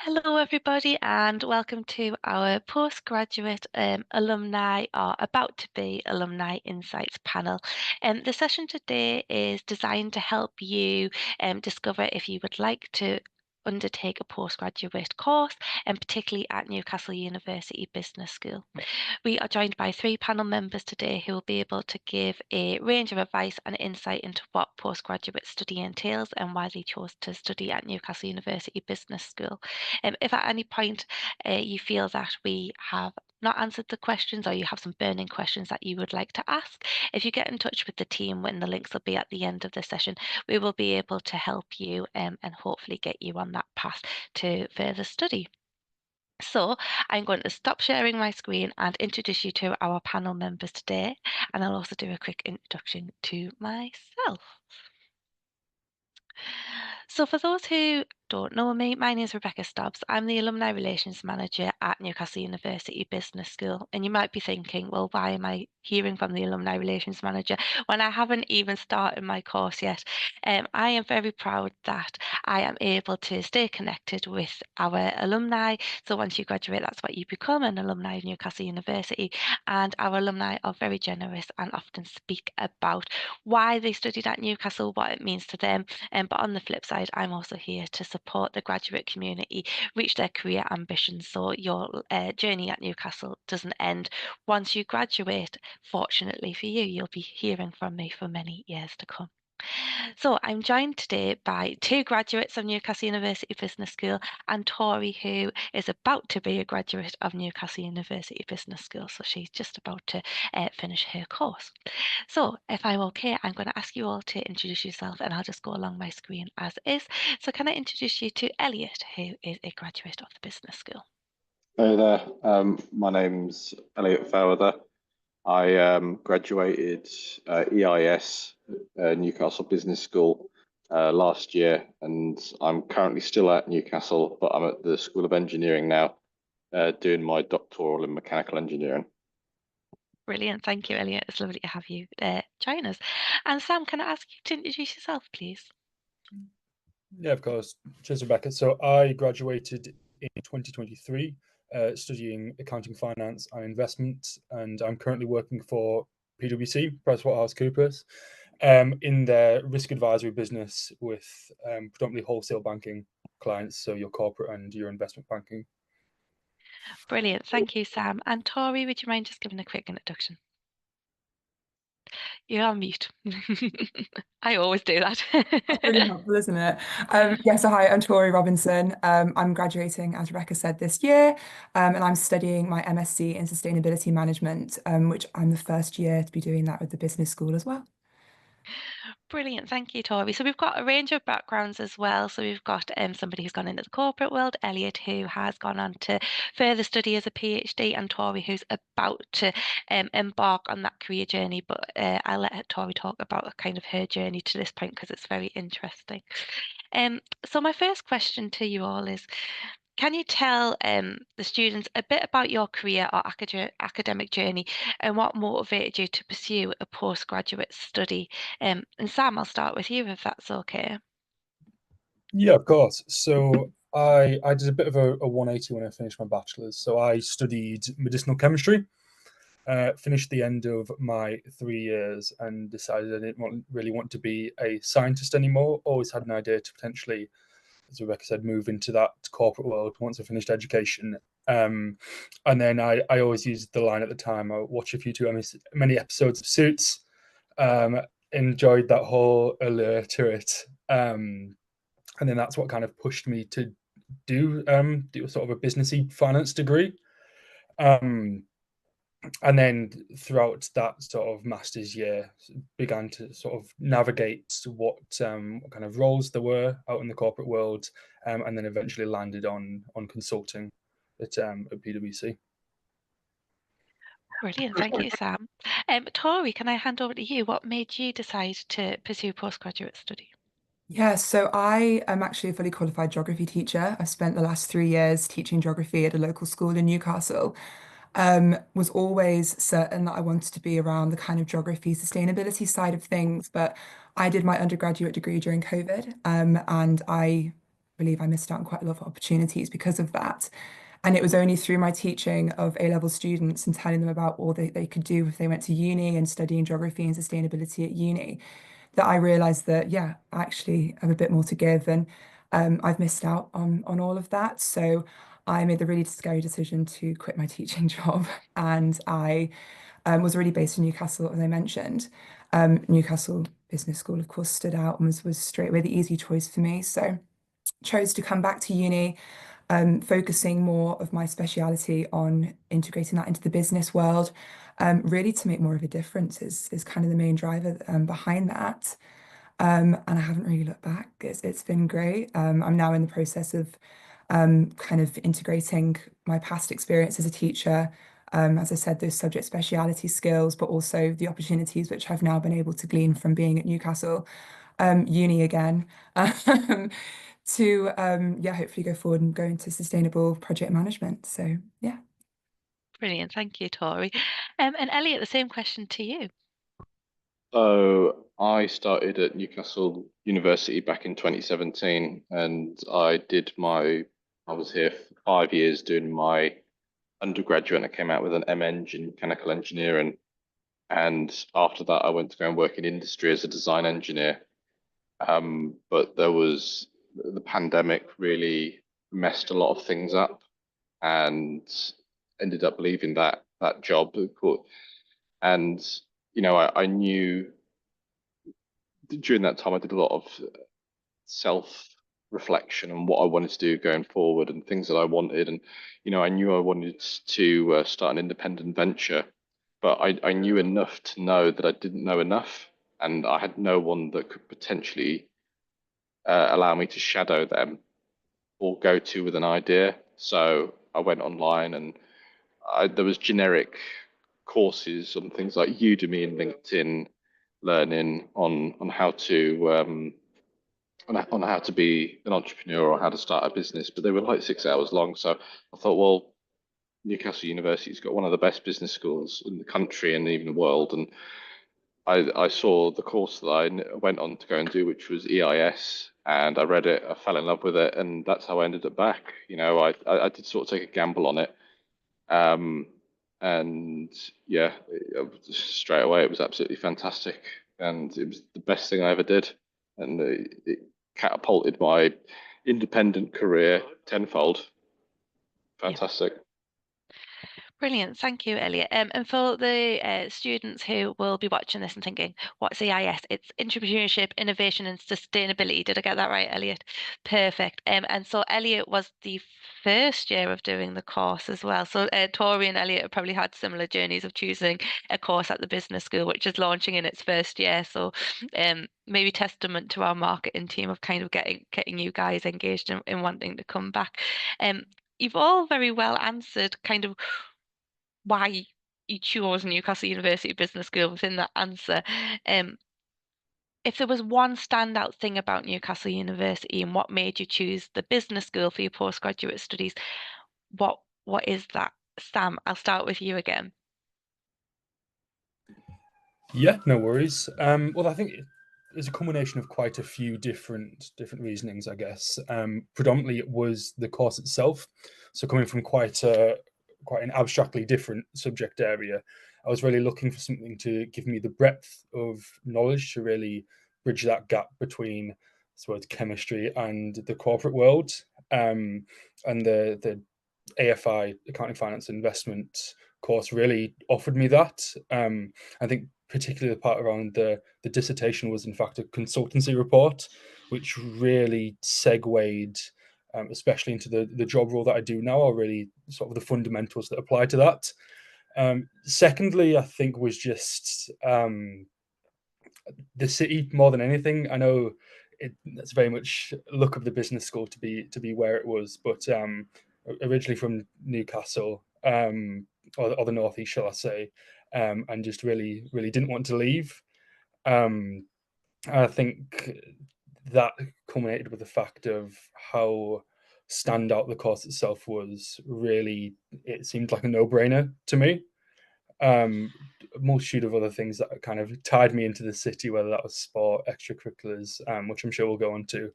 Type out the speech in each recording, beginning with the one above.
Hello, everybody, and welcome to our postgraduate alumni or about to be Alumni Insights panel. The session today is designed to help you discover if you would like to undertake a postgraduate course, and particularly at Newcastle University Business School. We are joined by three panel members today who will be able to give a range of advice and insight into what postgraduate study entails and why they chose to study at Newcastle University Business School. If at any point you feel that we have not answered the questions or you have some burning questions that you would like to ask, if you get in touch with the team when the links will be at the end of the session, we will be able to help you and hopefully get you on that path to further study. So I'm going to stop sharing my screen and introduce you to our panel members today, and I'll also do a quick introduction to myself. So for those who don't know me, my name is Rebecca Stubbs. I'm the Alumni Relations Manager at Newcastle University Business School. And you might be thinking, well, why am I hearing from the Alumni Relations Manager when I haven't even started my course yet? I am very proud that I am able to stay connected with our alumni. So once you graduate, that's what you become, an alumni of Newcastle University. And our alumni are very generous and often speak about why they studied at Newcastle, what it means to them. But on the flip side, I'm also here to support the graduate community reach their career ambitions, so your journey at Newcastle doesn't end once you graduate. Fortunately for you, you'll be hearing from me for many years to come. So I'm joined today by two graduates of Newcastle University Business School and Tori, who is about to be a graduate of Newcastle University Business School. So she's just about to finish her course. So if I'm okay, I'm going to ask you all to introduce yourself and I'll just go along my screen as is. So can I introduce you to Elliot, who is a graduate of the business school? Hey there, my name's Elliot Fowler. I graduated EIS, Newcastle Business School, last year, and I'm currently still at Newcastle, but I'm at the School of Engineering now, doing my doctoral in mechanical engineering. Brilliant. Thank you, Elliot. It's lovely to have you join us. And Sam, can I ask you to introduce yourself, please? Yeah, of course. Cheers, Rebecca. So I graduated in 2023, studying accounting, finance, and investment, and I'm currently working for PwC, PricewaterhouseCoopers, in their risk advisory business with predominantly wholesale banking clients, so your corporate and your investment banking. Brilliant. Thank you, Sam. And Tori, would you mind just giving a quick introduction? You're on mute. I always do that. That's really helpful, isn't it? So hi, I'm Tori Robinson. I'm graduating, as Rebecca said, this year, and I'm studying my MSc in Sustainability Management, which I'm the first year to be doing that with the business school as well. Brilliant. Thank you, Tori. So we've got a range of backgrounds as well. So we've got somebody who's gone into the corporate world, Elliot, who has gone on to further study as a PhD, and Tori, who's about to embark on that career journey. But I'll let Tori talk about kind of her journey to this point because it's very interesting. So my first question to you all is, can you tell the students a bit about your career or academic journey and what motivated you to pursue a postgraduate study? And Sam, I'll start with you if that's okay. Yeah, of course. So I did a bit of a 180 when I finished my bachelor's. So I studied medicinal chemistry, finished the end of my 3 years and decided I didn't really want to be a scientist anymore. Always had an idea to potentially, as Rebecca said, move into that corporate world once I finished education. And then I always used the line at the time, I watched a few too many episodes of Suits, enjoyed that whole allure to it. And then that's what kind of pushed me to do sort of a businessy finance degree. And then throughout that sort of master's year, began to sort of navigate what kind of roles there were out in the corporate world, and then eventually landed on consulting at PwC. Brilliant. Thank you, Sam. Tori, can I hand over to you? What made you decide to pursue postgraduate study? Yeah, so I am actually a fully qualified geography teacher. I've spent the last 3 years teaching geography at a local school in Newcastle. Was always certain that I wanted to be around the kind of geography sustainability side of things, but I did my undergraduate degree during COVID, and I believe I missed out on quite a lot of opportunities because of that. And it was only through my teaching of A-level students and telling them about all they could do if they went to uni and studying geography and sustainability at uni that I realized that, yeah, I actually have a bit more to give. And I've missed out on all of that. So I made the really scary decision to quit my teaching job. And I was already based in Newcastle, as I mentioned. Newcastle Business School, of course, stood out and was straight away the easy choice for me. So chose to come back to uni, focusing more of my speciality on integrating that into the business world, really to make more of a difference is kind of the main driver behind that. And I haven't really looked back. It's been great. I'm now in the process of kind of integrating my past experience as a teacher. As I said, those subject speciality skills, but also the opportunities which I've now been able to glean from being at Newcastle uni again, to yeah, hopefully go forward and go into sustainable project management. So yeah. Brilliant. Thank you, Tori. And Elliot, the same question to you. So I started at Newcastle University back in 2017, and I was here for 5 years doing my undergraduate, and I came out with an MEng in mechanical engineering. And after that, I went to go and work in industry as a design engineer. But the pandemic really messed a lot of things up, and ended up leaving that job. And I knew during that time I did a lot of self reflection on what I wanted to do going forward and things that I wanted. And I knew I wanted to start an independent venture, but I knew enough to know that I didn't know enough, and I had no one that could potentially allow me to shadow them or go to with an idea. So I went online, and there was generic courses on things like Udemy and LinkedIn, learning on how to on how to be an entrepreneur or how to start a business, but they were like 6 hours long. So I thought, well, Newcastle University's got one of the best business schools in the country and even the world, and I saw the course that I went on to go and do, which was EIS, and I read it, I fell in love with it, and that's how I ended up back. I did sort of take a gamble on it, um, and yeah, straight away it was absolutely fantastic, and it was the best thing I ever did, and it catapulted my independent career tenfold. Fantastic. Brilliant. Thank you, Elliot. And for the students who will be watching this and thinking, what's EIS? It's Entrepreneurship, Innovation and Sustainability. Did I get that right, Elliot? Perfect. And so Elliot was the first year of doing the course as well. So Tori and Elliot have probably had similar journeys of choosing a course at the business school, which is launching in its first year. So maybe testament to our marketing team of kind of getting you guys engaged in wanting to come back. You've all very well answered kind of why you chose Newcastle University Business School within that answer. If there was one standout thing about Newcastle University and what made you choose the business school for your postgraduate studies, what is that? Sam, I'll start with you again. Yeah, no worries. Well, I think there's a combination of quite a few different reasonings, I guess. Predominantly, it was the course itself. So coming from quite an abstractly different subject area, I was really looking for something to give me the breadth of knowledge to really bridge that gap between, I suppose, chemistry and the corporate world. And the AFI, Accounting, Finance, and Investment course really offered me that. I think particularly the part around the dissertation was in fact a consultancy report, which really segued, especially into the job role that I do now, or really sort of the fundamentals that apply to that. Secondly, I think was just the city more than anything. I know that's very much look of the business school to be where it was, but originally from Newcastle, or the northeast, shall I say, and just really didn't want to leave. I think that culminated with the fact of how standout the course itself was. Really, it seemed like a no-brainer to me. Multitude of other things that kind of tied me into the city, whether that was sport, extracurriculars, which I'm sure we'll go on to.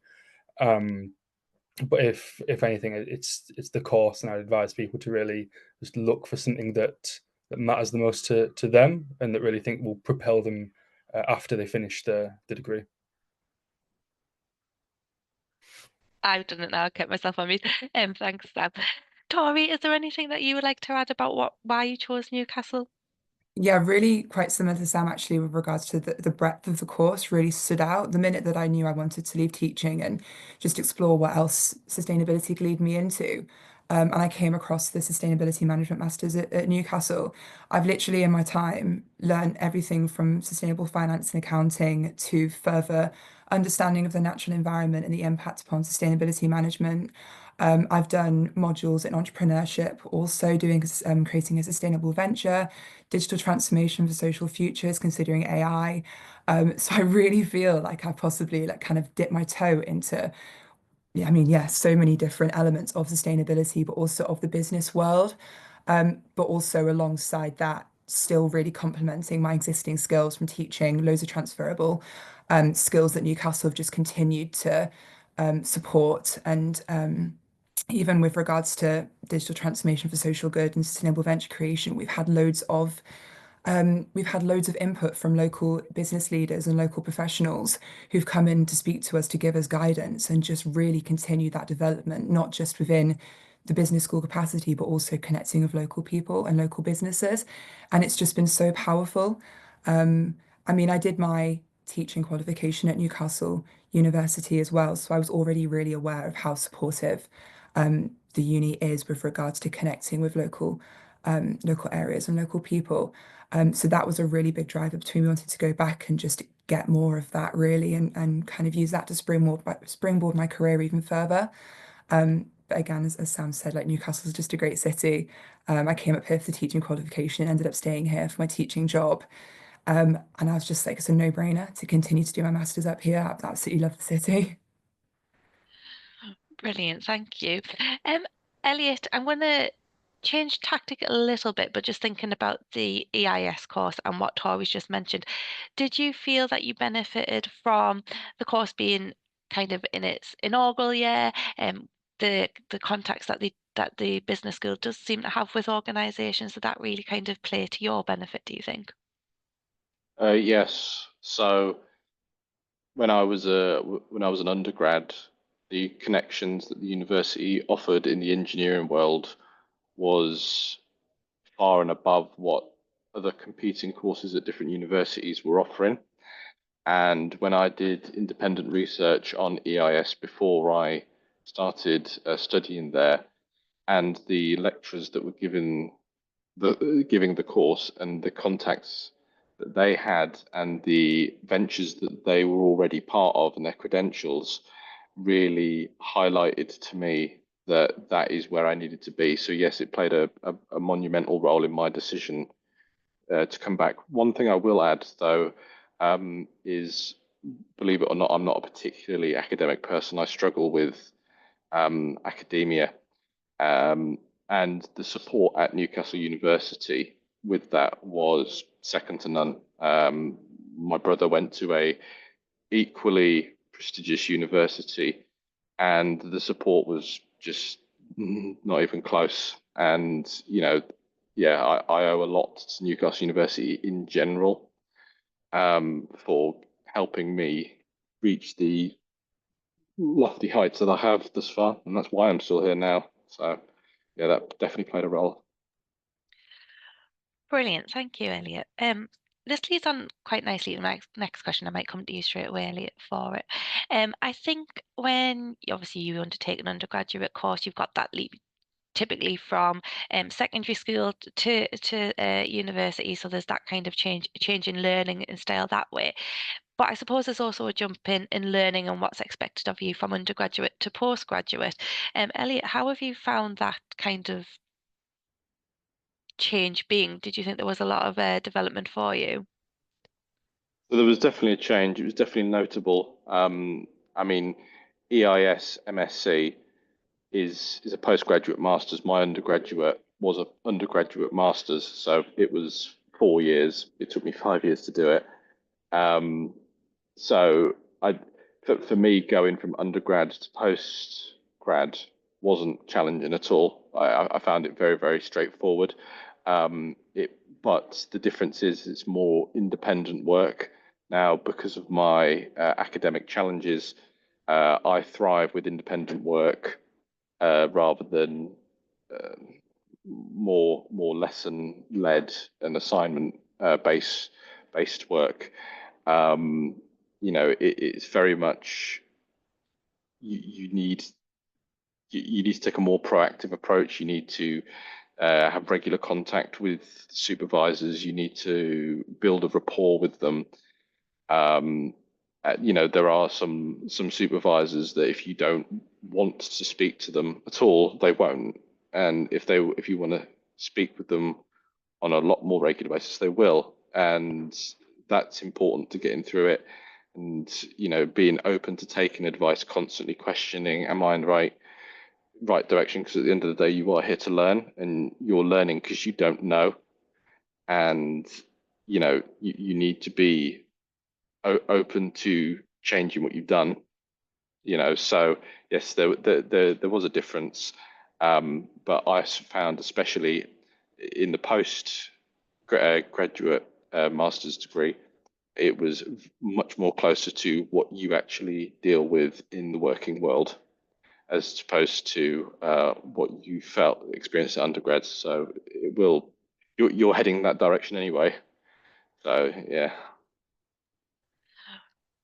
But if anything, it's the course, and I'd advise people to really just look for something that matters the most to them, and that really think will propel them after they finish the degree. I've done it now. I kept myself on mute. Thanks, Sam. Tori, is there anything that you would like to add about why you chose Newcastle? Yeah, really quite similar to Sam actually with regards to the breadth of the course really stood out. The minute that I knew I wanted to leave teaching and just explore what else sustainability could lead me into. And I came across the Sustainability Management Masters at Newcastle. I've literally in my time learned everything from sustainable finance and accounting to further understanding of the natural environment and the impact upon sustainability management. I've done modules in entrepreneurship, also doing creating a sustainable venture, digital transformation for social futures, considering AI. So I really feel like I possibly like kind of dip my toe into, yeah, I mean, yeah, so many different elements of sustainability, but also of the business world. But also alongside that, still really complementing my existing skills from teaching, loads of transferable skills that Newcastle have just continued to support and even with regards to digital transformation for social good and sustainable venture creation, we've had loads of input from local business leaders and local professionals who've come in to speak to us to give us guidance and just really continue that development, not just within the business school capacity, but also connecting with local people and local businesses. And it's just been so powerful. I mean, I did my teaching qualification at Newcastle University as well, so I was already really aware of how supportive the uni is with regards to connecting with local areas and local people. So that was a really big driver between me wanting to go back and just get more of that really and kind of use that to springboard my career even further. But again, as Sam said, like Newcastle is just a great city. I came up here for the teaching qualification and ended up staying here for my teaching job. And I was just like, it's a no-brainer to continue to do my master's up here. I absolutely love the city. Brilliant, thank you. Elliot, I'm going to change tactic a little bit, but just thinking about the EIS course and what Tori's just mentioned, did you feel that you benefited from the course being kind of in its inaugural year, the contacts that the business school does seem to have with organisations, did that really kind of play to your benefit, do you think? Yes. So when I was an undergrad, the connections that the university offered in the engineering world was far and above what other competing courses at different universities were offering. And when I did independent research on EIS before I started studying there, and the lecturers that were giving the course and the contacts that they had and the ventures that they were already part of and their credentials really highlighted to me that that is where I needed to be. So yes, it played a monumental role in my decision to come back. One thing I will add though is, believe it or not, I'm not a particularly academic person. I struggle with academia. And the support at Newcastle University with that was second to none. My brother went to a equally prestigious university, and the support was just not even close. And yeah, I owe a lot to Newcastle University in general for helping me reach the lofty heights that I have thus far, and that's why I'm still here now. So yeah, that definitely played a role. Brilliant, thank you, Elliot. This leads on quite nicely to my next question. I might come to you straight away, Elliot, for it. I think when obviously you undertake an undergraduate course, you've got that leap typically from secondary school to university. So there's that kind of change in learning and style that way. But I suppose there's also a jump in learning and what's expected of you from undergraduate to postgraduate. Elliot, how have you found that kind of change being? Did you think there was a lot of development for you? So there was definitely a change. It was definitely notable. I mean, EIS MSc is a postgraduate master's. My undergraduate was an undergraduate master's, so it was 4 years. It took me 5 years to do it. So for me, going from undergrad to grad wasn't challenging at all. I found it very, very straightforward. But the difference is it's more independent work. Now, because of my academic challenges, I thrive with independent work rather than more lesson led and assignment based work. It's very much you need to take a more proactive approach. You need to have regular contact with supervisors. You need to build a rapport with them. There are some supervisors that if you don't want to speak to them at all, they won't. And if you want to speak with them on a lot more regular basis, they will. And that's important to getting through it. And being open to taking advice, constantly questioning, am I in the right direction? Because at the end of the day, you are here to learn, and you're learning because you don't know. And you need to be open to changing what you've done. So yes, there was a difference, but I found, especially in the post graduate master's degree, it was much more closer to what you actually deal with in the working world, as opposed to what you experienced at undergrad. So you're heading that direction anyway. So yeah.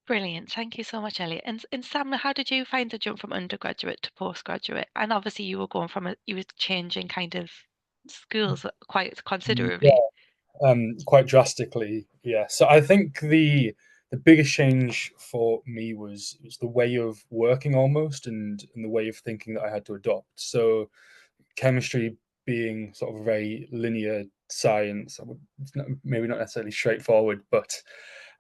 Brilliant. Thank you so much, Elliot. And Sam, how did you find the jump from undergraduate to postgraduate? And obviously you were going from you were changing kind of schools quite considerably. Quite drastically, yeah. So I think the biggest change for me was the way of working almost, and the way of thinking that I had to adopt. So chemistry being sort of a very linear science, it's maybe not necessarily straightforward, but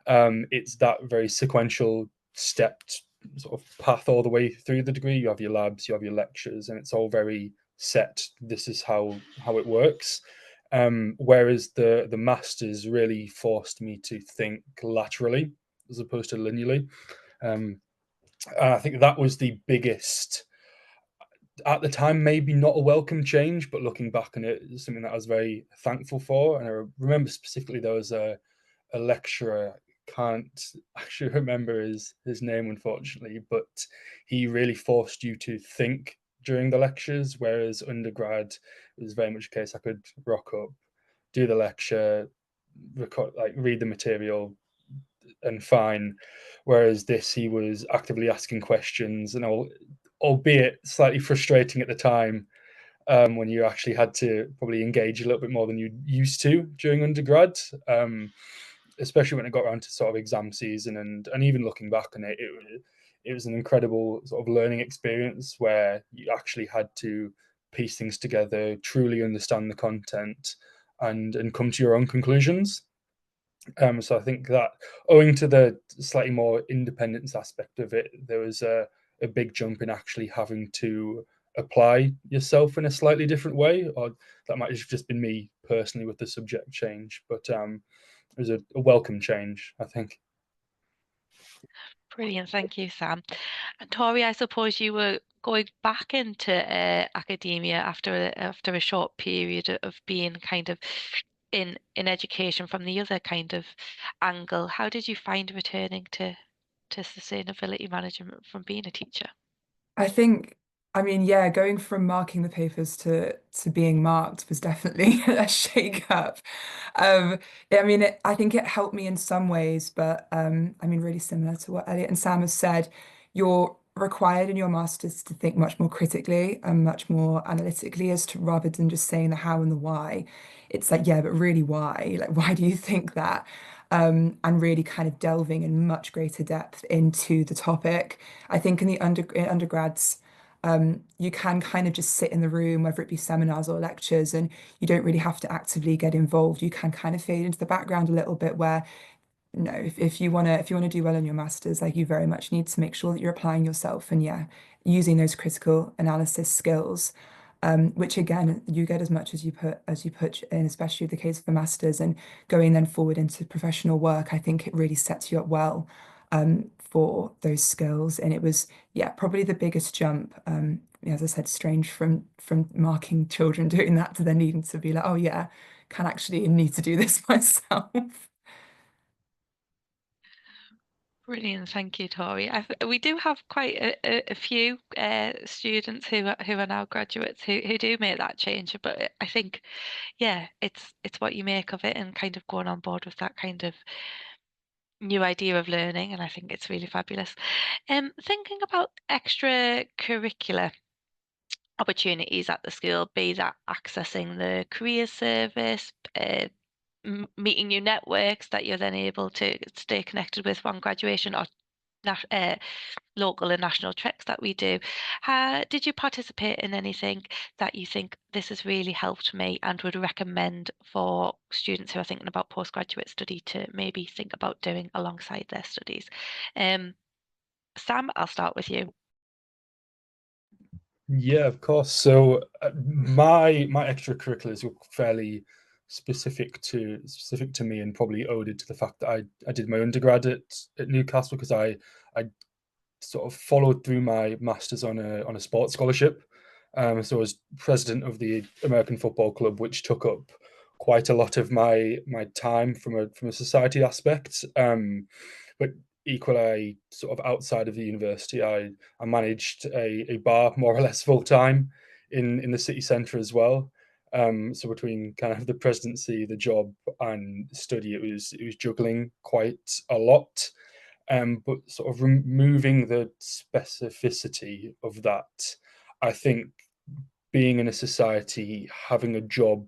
it's that very sequential, stepped sort of path all the way through the degree. You have your labs, you have your lectures, and it's all very set. This is how it works. Whereas the masters really forced me to think laterally as opposed to linearly. And I think that was the biggest, at the time, maybe not a welcome change, but looking back on it, it's something that I was very thankful for. And I remember specifically there was a lecturer, can't actually remember his name, unfortunately, but he really forced you to think during the lectures, whereas undergrad, it was very much a case I could rock up, do the lecture, read the material, and fine. Whereas this, he was actively asking questions, and albeit slightly frustrating at the time, when you actually had to probably engage a little bit more than you used to during undergrad, especially when it got around to sort of exam season, and even looking back on it, it was an incredible sort of learning experience where you actually had to piece things together, truly understand the content, and come to your own conclusions. So I think that, owing to the slightly more independence aspect of it, there was a big jump in actually having to apply yourself in a slightly different way, or that might have just been me personally with the subject change. But it was a welcome change, I think. Brilliant. Thank you, Sam. And Tori, I suppose you were going back into academia after a short period of being kind of in education from the other kind of angle. How did you find returning to sustainability management from being a teacher? I think, I mean, yeah, going from marking the papers to being marked was definitely a shake up. I mean, I think it helped me in some ways, but I mean, really similar to what Elliot and Sam have said, you're required in your masters to think much more critically and much more analytically, as to rather than just saying the how and the why. It's like, yeah, but really why? Like, why do you think that? And really kind of delving in much greater depth into the topic. I think in the undergrads, you can kind of just sit in the room, whether it be seminars or lectures, and you don't really have to actively get involved. You can kind of fade into the background a little bit, where no, if you wanna do well in your masters, like, you very much need to make sure that you're applying yourself, and yeah, using those critical analysis skills, which again you get as much as you put in, especially the case of the masters, and going then forward into professional work. I think it really sets you up well. for those skills. And it was, yeah, probably the biggest jump. As I said, strange from marking children doing that to then needing to be like, oh yeah, can actually need to do this myself. Brilliant, thank you, Tori. We do have quite a few students who are now graduates who do make that change, but I think, yeah, it's what you make of it and kind of going on board with that kind of new idea of learning, and I think it's really fabulous. Thinking about extracurricular opportunities at the school, be that accessing the career service, meeting new networks that you're then able to stay connected with on graduation, or local and national treks that we do. Did you participate in anything that you think this has really helped me and would recommend for students who are thinking about postgraduate study to maybe think about doing alongside their studies? Sam, I'll start with you. Yeah, of course. So my extracurriculars were fairly specific to me, and probably owed it to the fact that I did my undergrad at Newcastle, because I sort of followed through my masters on a sports scholarship. So I was president of the American Football Club, which took up quite a lot of my time from a society aspect. But equally, sort of outside of the university, I managed a bar more or less full time in the city centre as well. So between kind of the presidency, the job, and study, it was juggling quite a lot. But sort of removing the specificity of that, I think being in a society, having a job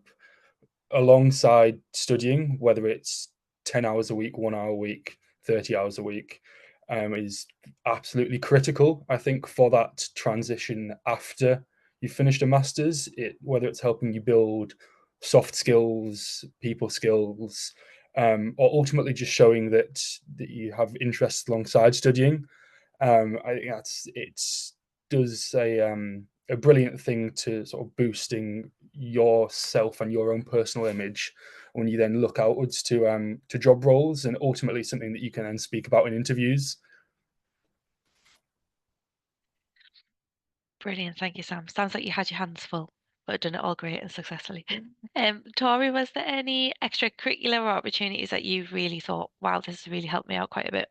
alongside studying, whether it's 10 hours a week, 1 hour a week, 30 hours a week, is absolutely critical, I think, for that transition after you've finished a master's, whether it's helping you build soft skills, people skills, or ultimately just showing that you have interests alongside studying. I think it does a brilliant thing to sort of boosting yourself and your own personal image when you then look outwards to job roles, and ultimately something that you can then speak about in interviews. Brilliant, thank you, Sam. Sounds like you had your hands full, but done it all great and successfully. Tori, was there any extracurricular opportunities that you really thought, wow, this has really helped me out quite a bit?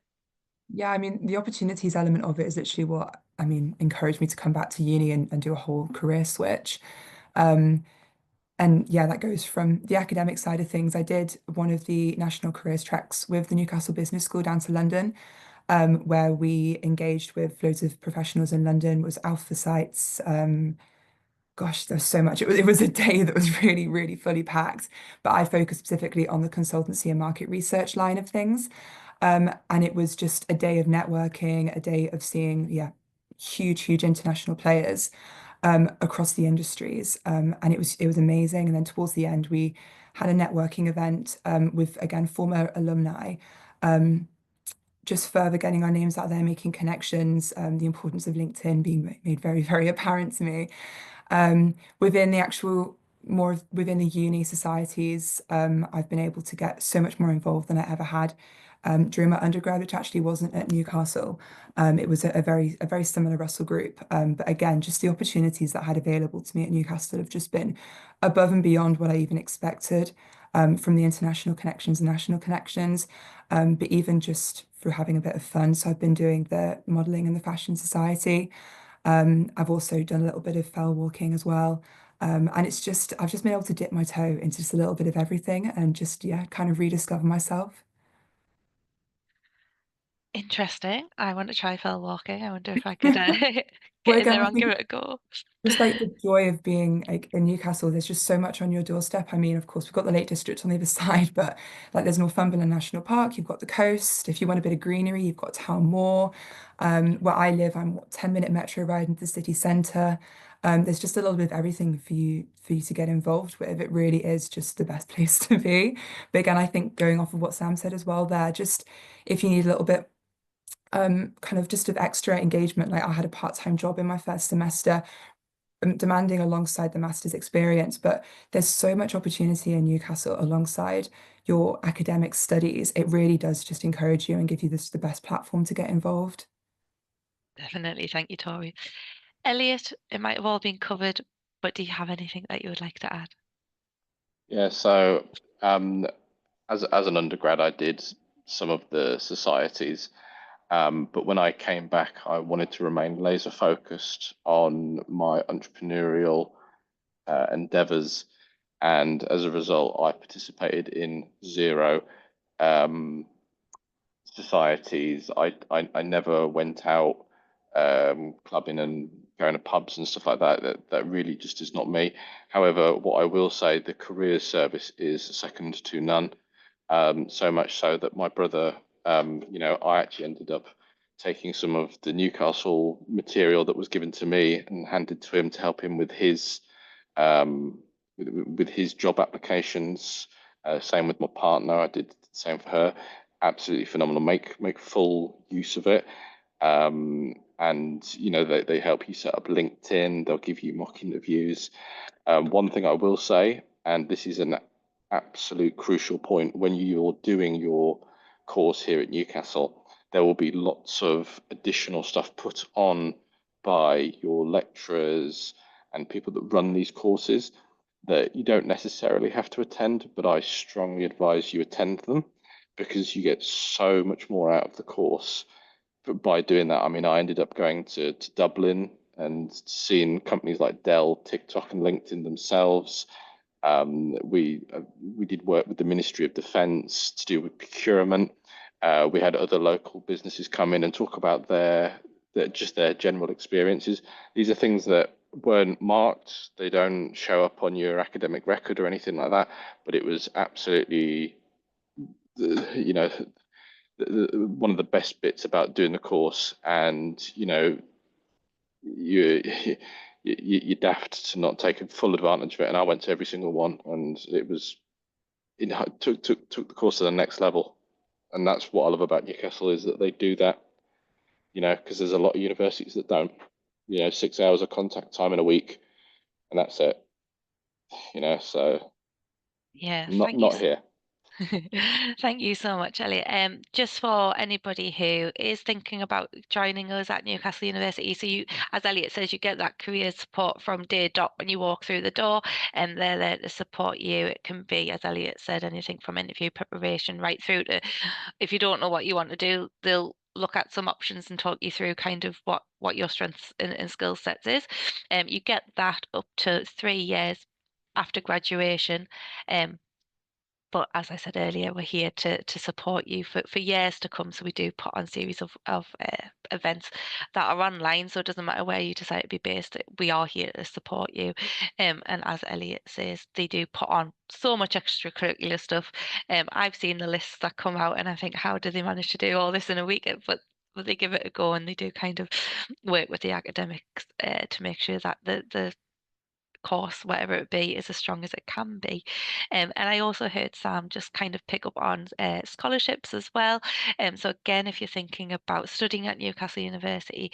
Yeah, I mean, the opportunities element of it is literally what, I mean, encouraged me to come back to uni and do a whole career switch. Um, and yeah, that goes from the academic side of things. I did one of the national careers tracks with the Newcastle Business School down to London, where we engaged with loads of professionals in London, was Alpha Sites. Gosh, there's so much. It was a day that was really, really fully packed, but I focused specifically on the consultancy and market research line of things. And it was just a day of networking, a day of seeing, yeah, huge international players across the industries. And it was amazing. And then towards the end, we had a networking event with, again, former alumni, just further getting our names out there, making connections, the importance of LinkedIn being made very, very apparent to me. Within the actual within the uni societies, I've been able to get so much more involved than I ever had during my undergrad, which actually wasn't at Newcastle. It was a very similar Russell group. But again, just the opportunities that I had available to me at Newcastle have just been above and beyond what I even expected, from the international connections and national connections, but even just through having a bit of fun. So I've been doing the modelling and the Fashion Society. I've also done a little bit of fell walking as well. And it's just, I've just been able to dip my toe into just a little bit of everything and just, yeah, kind of rediscover myself. Interesting. I want to try fell walking. I wonder if I could Well, get in again, there I and give think it a go. just like the joy of being like in Newcastle, there's just so much on your doorstep. I mean, of course, we've got the Lake District on the other side, but like there's Northumberland National Park, you've got the coast. If you want a bit of greenery, you've got Town Moor. Where I live, I'm what, 10-minute metro ride into the city centre. There's just a little bit of everything for you to get involved with. It really is just the best place to be. But again, I think going off of what Sam said as well there, just if you need a little bit kind of just of extra engagement, like I had a part-time job in my first semester demanding alongside the master's experience, but there's so much opportunity in Newcastle alongside your academic studies. It really does just encourage you and give you the best platform to get involved. Definitely. Thank you, Tori. Elliot, it might have all been covered, but do you have anything that you would like to add? Yeah, so as an undergrad, I did some of the societies, but when I came back, I wanted to remain laser focused on my entrepreneurial endeavors, and as a result, I participated in zero um, societies. I never went out clubbing and going to pubs and stuff like that. That really just is not me. However, what I will say, the career service is second to none. So much so that my brother, I actually ended up taking some of the Newcastle material that was given to me and handed to him to help him um, with his job applications. Same with my partner. I did the same for her. Absolutely phenomenal. Make full use of it. And they help you set up LinkedIn. They'll give you mock interviews. One thing I will say, and this is an absolute crucial point, when you're doing your course here at Newcastle, there will be lots of additional stuff put on by your lecturers and people that run these courses that you don't necessarily have to attend, but I strongly advise you attend them because you get so much more out of the course. But by doing that, I mean, I ended up going to Dublin and seeing companies like Dell, TikTok, and LinkedIn themselves. We did work with the Ministry of Defence to do with procurement. We had other local businesses come in and talk about their general experiences. These are things that weren't marked. They don't show up on your academic record or anything like that. But it was absolutely, one of the best bits about doing the course. And you you're daft to not take full advantage of it. And I went to every single one, and it was took the course to the next level. And that's what I love about Newcastle is that they do that. Because there's a lot of universities that don't. 6 hours of contact time in a week, and that's it. So Yeah, not here. Thank you so much, Elliot. Just for anybody who is thinking about joining us at Newcastle University, so you, as Elliot says, you get that career support from day dot when you walk through the door, and they're there to support you. It can be, as Elliot said, anything from interview preparation right through to if you don't know what you want to do, they'll look at some options and talk you through kind of what your strengths and skill sets is. You get that up to 3 years after graduation. But as I said earlier, we're here to support you for years to come. So we do put on series of events that are online. So it doesn't matter where you decide to be based, we are here to support you. And as Elliot says, they do put on so much extracurricular stuff. I've seen the lists that come out, and I think, how do they manage to do all this in a week? But they give it a go, and they do kind of work with the academics to make sure that the course, whatever it be, is as strong as it can be. And I also heard Sam just kind of pick up on scholarships as well. So again, if you're thinking about studying at Newcastle University,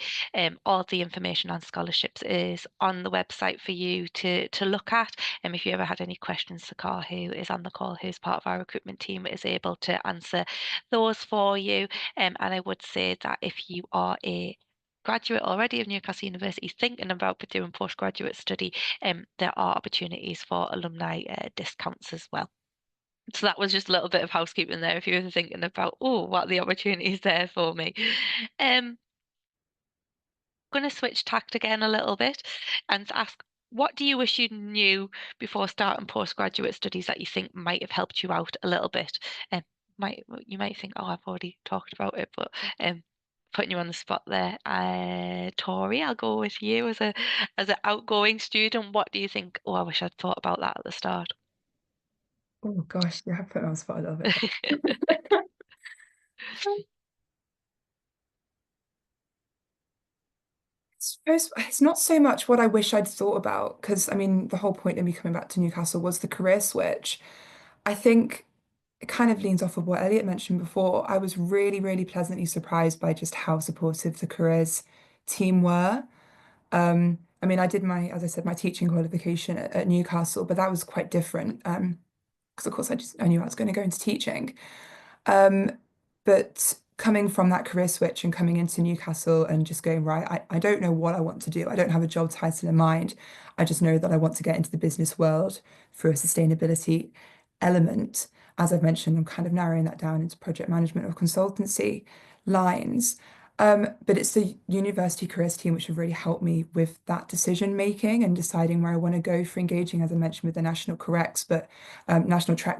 all the information on scholarships is on the website for you to look at. And if you ever had any questions, Sakar, who is on the call, who's part of our recruitment team, is able to answer those for you. And I would say that if you are a graduate already of Newcastle University thinking about doing postgraduate study, there are opportunities for alumni discounts as well. So that was just a little bit of housekeeping there if you were thinking about, oh, what are the opportunities there for me. Going to switch tact again a little bit and ask, what do you wish you knew before starting postgraduate studies that you think might have helped you out a little bit? You might think, oh, I've already talked about it, but putting you on the spot there. Tori, I'll go with you as an outgoing student. What do you think? Oh, I wish I'd thought about that at the start. Oh gosh, you have put me on the spot a little bit. Suppose it's not so much what I wish I'd thought about, because I mean, the whole point of me coming back to Newcastle was the career switch. I think it kind of leans off of what Elliot mentioned before. I was really, really pleasantly surprised by just how supportive the careers team were. I mean, I did as I said, my teaching qualification at Newcastle, but that was quite different because of course I knew I was going to go into teaching. Um, but coming from that career switch and coming into Newcastle and just going, right, I don't know what I want to do. I don't have a job title in mind. I just know that I want to get into the business world through a sustainability element. As I've mentioned, I'm kind of narrowing that down into project management or consultancy lines. But it's the university careers team which have really helped me with that decision making and deciding where I want to go for engaging, as I mentioned, with the national tracks,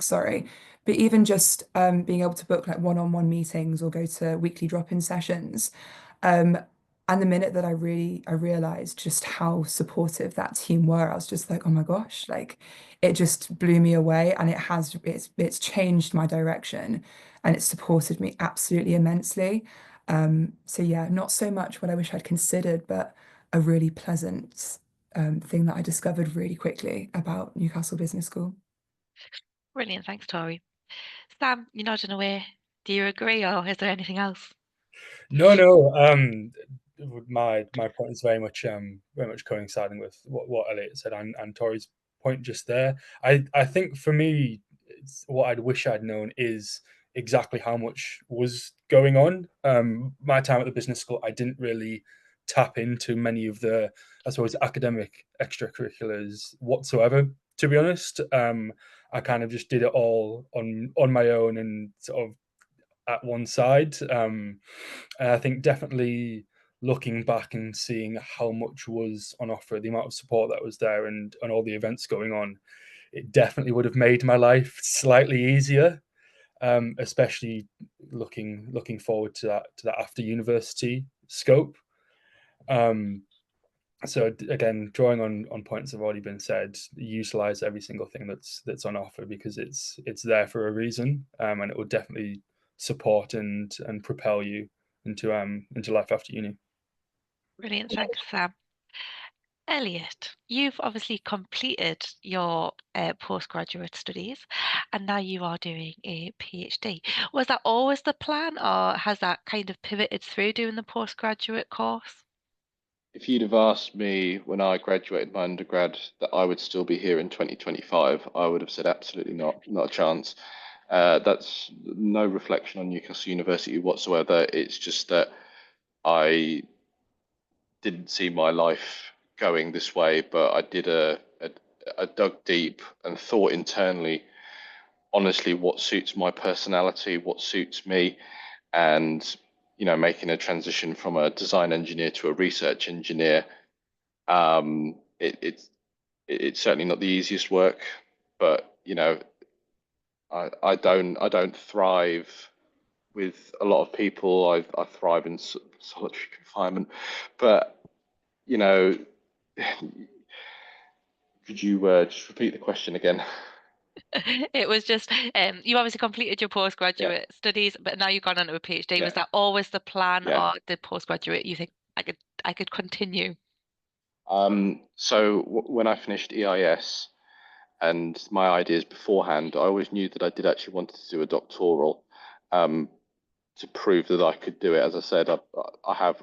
sorry. But even just being able to book like one-on-one meetings or go to weekly drop-in sessions. Um, and the minute that I realized just how supportive that team were, I was just like, oh my gosh, like it just blew me away, and it's changed my direction, and it's supported me absolutely immensely. So yeah, not so much what I wish I'd considered, but a really pleasant thing that I discovered really quickly about Newcastle Business School. Brilliant, thanks, Tori. Sam, you're nodding away. Do you agree, or is there anything else? No, no. My point is very much coinciding with what Elliot said and Tori's point just there. I think for me, what I'd wish I'd known is exactly how much was going on. My time at the business school, I didn't really tap into many of the, I suppose, academic extracurriculars whatsoever. To be honest, I kind of just did it all on my own and sort of at one side. And I think definitely looking back and seeing how much was on offer, the amount of support that was there, and all the events going on, it definitely would have made my life slightly easier. Especially looking forward to that after university scope. So again, drawing on points that have already been said, utilize every single thing that's on offer because it's there for a reason, and it will definitely support and propel you into life after uni. Brilliant, thanks, Sam. Elliot, you've obviously completed your postgraduate studies and now you are doing a PhD. Was that always the plan, or has that kind of pivoted through doing the postgraduate course? If you'd have asked me when I graduated my undergrad that I would still be here in 2025, I would have said absolutely not, not a chance. That's no reflection on Newcastle University whatsoever. It's just that I didn't see my life going this way, but I did I dug deep and thought internally, honestly, what suits my personality, what suits me, and making a transition from a design engineer to a research engineer. It's certainly not the easiest work, but I don't thrive with a lot of people. I thrive in solitary confinement, but you know, could you just repeat the question again? It was just you obviously completed your Yeah, postgraduate studies, but now you've gone on to a PhD. Was yeah, that always the plan, yeah. or the postgraduate you think I could continue? So when I finished EIS and my ideas beforehand, I always knew that I did actually want to do a doctoral um, to prove that I could do it. As I said, I have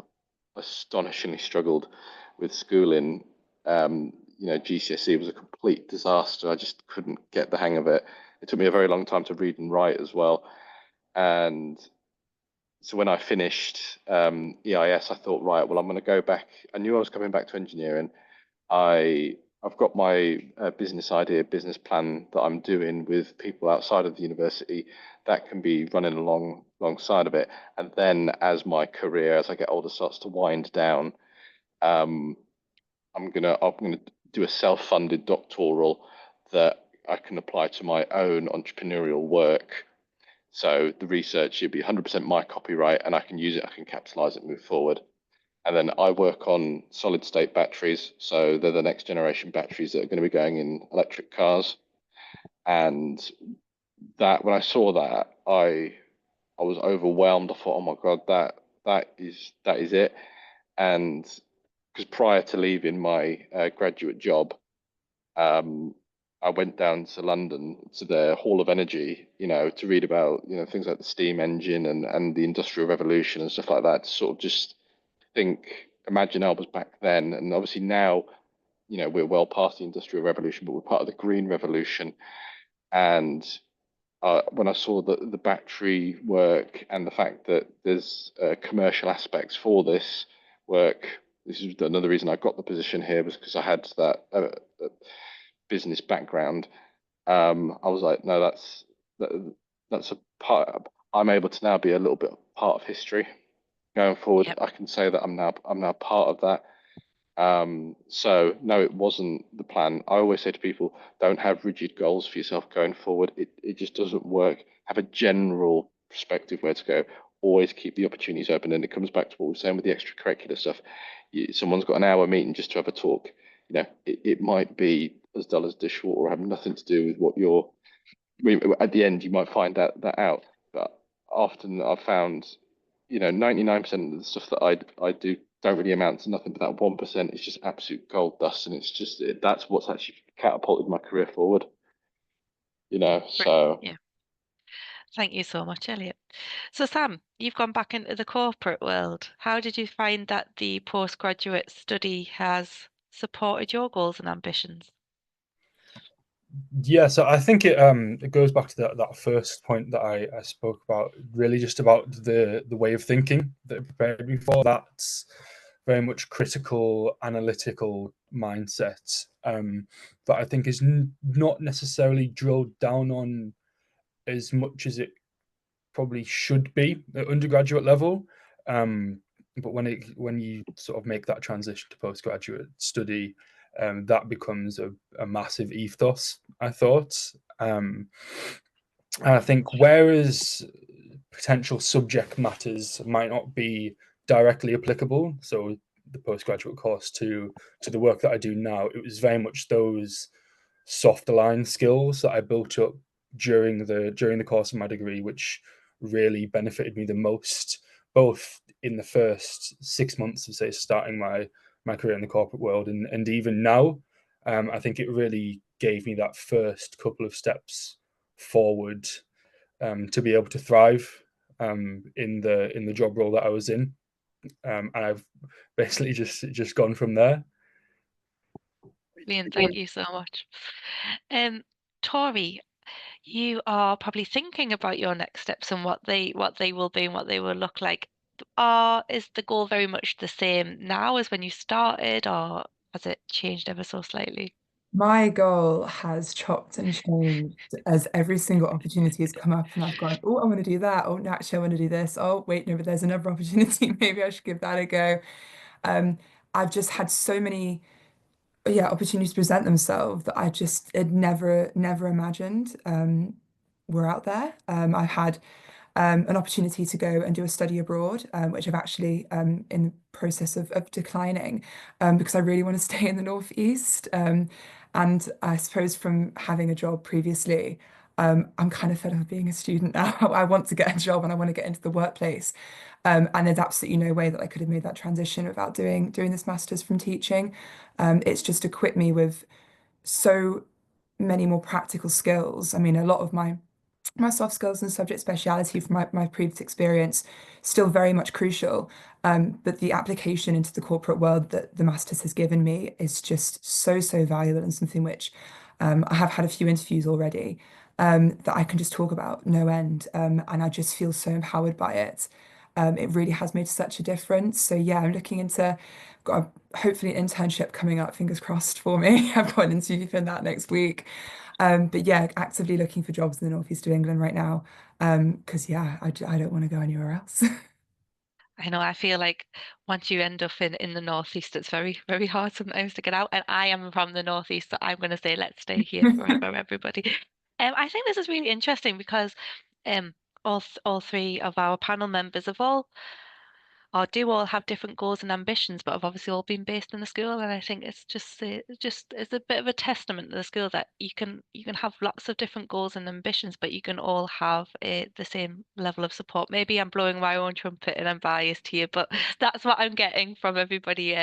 astonishingly struggled with schooling. GCSE was a complete disaster. I just couldn't get the hang of it. It took me a very long time to read and write as well. And so when I finished EIS, I thought, right, well, I'm going to go back. I knew I was coming back to engineering. I've got my business idea, business plan that I'm doing with people outside of the university that can be running alongside of it. And then as my career, as I get older, starts to wind down, um, I'm gonna do a self-funded doctoral that I can apply to my own entrepreneurial work. So the research, it'd be 100% my copyright, and I can use it, I can capitalize it, move forward. And then I work on solid state batteries. So they're the next generation batteries that are going to be going in electric cars. And that when I saw that, I was overwhelmed. I thought, oh my God, that is it. And because prior to leaving my graduate job, um, I went down to London to the Hall of Energy, to read about, things like the steam engine and the Industrial Revolution and stuff like that, to sort of just think imagine I was back then. And obviously now, we're well past the Industrial Revolution, but we're part of the Green Revolution. And when I saw the battery work and the fact that there's commercial aspects for this work, this is another reason I got the position here, was because I had that business background. I was like, no, that's a part. I'm able to now be a little bit part of history going forward. Yep. I can say that I'm now part of that. So no, it wasn't the plan. I always say to people, don't have rigid goals for yourself going forward. It just doesn't work. Have a general perspective where to go. Always keep the opportunities open. And it comes back to what we were saying with the extracurricular stuff. Someone's got an hour meeting just to have a talk. It might be as dull as dishwater or have nothing to do with what you're. At the end, you might find that out. But often I've found, 99% of the stuff that I do don't really amount to nothing, but that 1% is just absolute gold dust, and it's just that's what's actually catapulted my career forward. So Yeah. Thank you so much, Elliot. So Sam, you've gone back into the corporate world. How did you find that the postgraduate study has supported your goals and ambitions? Yeah, so I think it goes back to that first point that I spoke about, really just about the way of thinking that it prepared me for. That's very much critical, analytical mindset that I think is not necessarily drilled down on as much as it probably should be at undergraduate level. But when you sort of make that transition to postgraduate study, that becomes a massive ethos, I thought. And I think whereas potential subject matters might not be directly applicable, so the postgraduate course to the work that I do now, it was very much those soft line skills that I built up during the course of my degree, which really benefited me the most, both in the first 6 months of, say, starting my career in the corporate world, and even now. I think it really gave me that first couple of steps forward to be able to thrive in the job role that I was in, and I've basically just gone from there. Brilliant, thank you so much. Tori, you are probably thinking about your next steps and what they will be and what they will look like. Is the goal very much the same now as when you started, or has it changed ever so slightly? My goal has chopped and changed as every single opportunity has come up, and I've gone, oh, I want to do that. Oh, no, actually, I want to do this. Oh, wait, no, but there's another opportunity. Maybe I should give that a go. Um, I've just had so many, yeah, opportunities present themselves that I just had never imagined were out there. I've had an opportunity to go and do a study abroad, which I've actually in the process of declining because I really want to stay in the Northeast. And I suppose from having a job previously, I'm kind of fed up of being a student now. I want to get a job and I want to get into the workplace. And there's absolutely no way that I could have made that transition without doing this master's from teaching. It's just equipped me with so many more practical skills. I mean, a lot of my soft skills and subject speciality from my previous experience still very much crucial. But the application into the corporate world that the Masters has given me is just so valuable, and something which I have had a few interviews already that I can just talk about no end. And I just feel so empowered by it. It really has made such a difference. So yeah, I'm looking into got hopefully an internship coming up, fingers crossed for me. I've got an interview for that next week. But yeah, actively looking for jobs in the northeast of England right now. Because yeah, I don't want to go anywhere else. I know, I feel like once you end up in the northeast, it's very hard sometimes to get out. And I am from the northeast, so I'm going to say let's stay here forever, everybody. I think this is really interesting because um, all three of our panel members have all or do all have different goals and ambitions, but have obviously all been based in the school. And I think it's just it's a bit of a testament to the school that you can have lots of different goals and ambitions, but you can all have the same level of support. Maybe I'm blowing my own trumpet and I'm biased here, but that's what I'm getting from everybody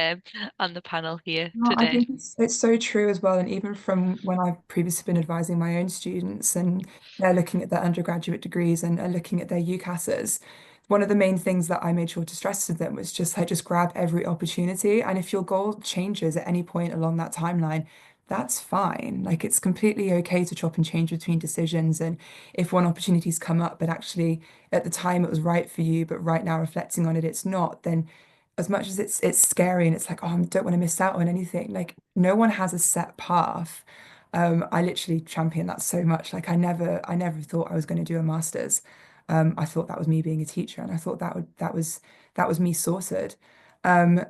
on the panel here No, I today. think it's so true as well. And even from when I've previously been advising my own students and they're looking at their undergraduate degrees and are looking at their UCASs, one of the main things that I made sure to stress to them was just like just grab every opportunity. And if your goal changes at any point along that timeline, that's fine. Like it's completely okay to chop and change between decisions. And if one opportunity's come up, but actually at the time it was right for you, but right now reflecting on it, it's not, then as much as it's scary and it's like, oh, I don't want to miss out on anything, like no one has a set path. I literally champion that so much. Like I never thought I was going to do a master's. I thought that was me being a teacher, and I thought that was me sorted. Um,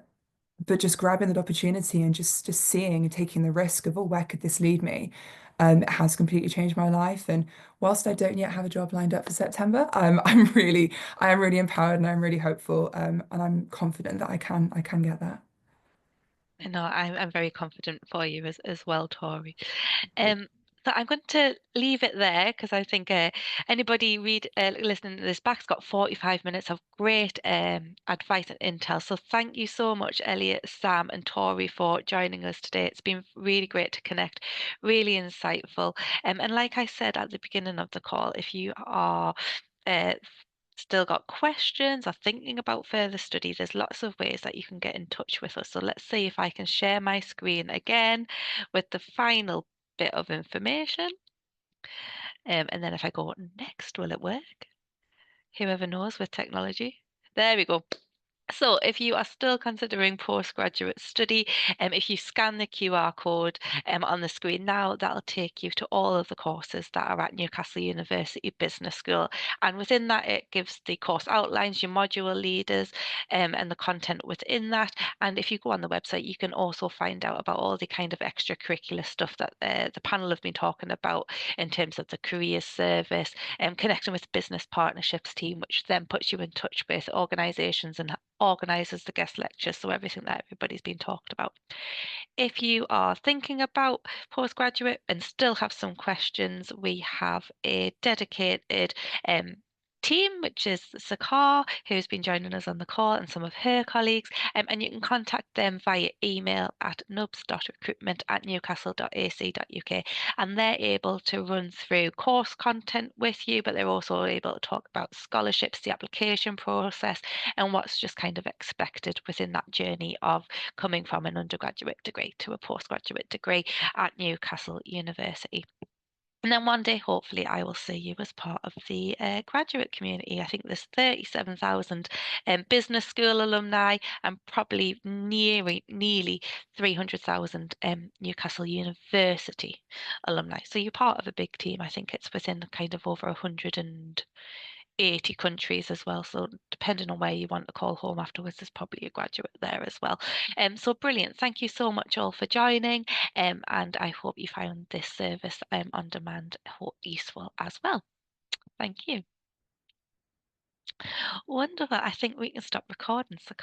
but just grabbing that opportunity and just seeing and taking the risk of, oh, where could this lead me? It has completely changed my life. And whilst I don't yet have a job lined up for September, I am really empowered and I'm really hopeful. And I'm confident that I can get that. I know I'm very confident for you as well, Tori. Um, so I'm going to leave it there because I think anybody listening to this back's got 45 minutes of great advice and intel. So thank you so much, Elliot, Sam, and Tori, for joining us today. It's been really great to connect, really insightful. And like I said at the beginning of the call, if you are uh, still got questions or thinking about further study, there's lots of ways that you can get in touch with us. So let's see if I can share my screen again with the final bit of information. And then if I go next, will it work? Whoever knows with technology. There we go. So if you are still considering postgraduate study, if you scan the QR code on the screen now, that'll take you to all of the courses that are at Newcastle University Business School. And within that, it gives the course outlines, your module leaders, and the content within that. And if you go on the website, you can also find out about all the kind of extracurricular stuff that the panel have been talking about in terms of the careers service, connecting with the business partnerships team, which then puts you in touch with organisations and organises the guest lectures, so everything that everybody's been talked about. If you are thinking about postgraduate and still have some questions, we have a dedicated team, which is Sakar, who's been joining us on the call, and some of her colleagues. And you can contact them via email at nubs.recruitment@newcastle.ac.uk. And they're able to run through course content with you, but they're also able to talk about scholarships, the application process, and what's just kind of expected within that journey of coming from an undergraduate degree to a postgraduate degree at Newcastle University. And then one day, hopefully, I will see you as part of the graduate community. I think there's 37,000 business school alumni and probably nearly 300,000 Newcastle University alumni. So you're part of a big team. I think it's within kind of over 180 countries as well. So depending on where you want to call home afterwards, there's probably a graduate there as well. So brilliant. Thank you so much all for joining. And I hope you found this service on demand useful as well. Thank you. Wonderful. I think we can stop recording. So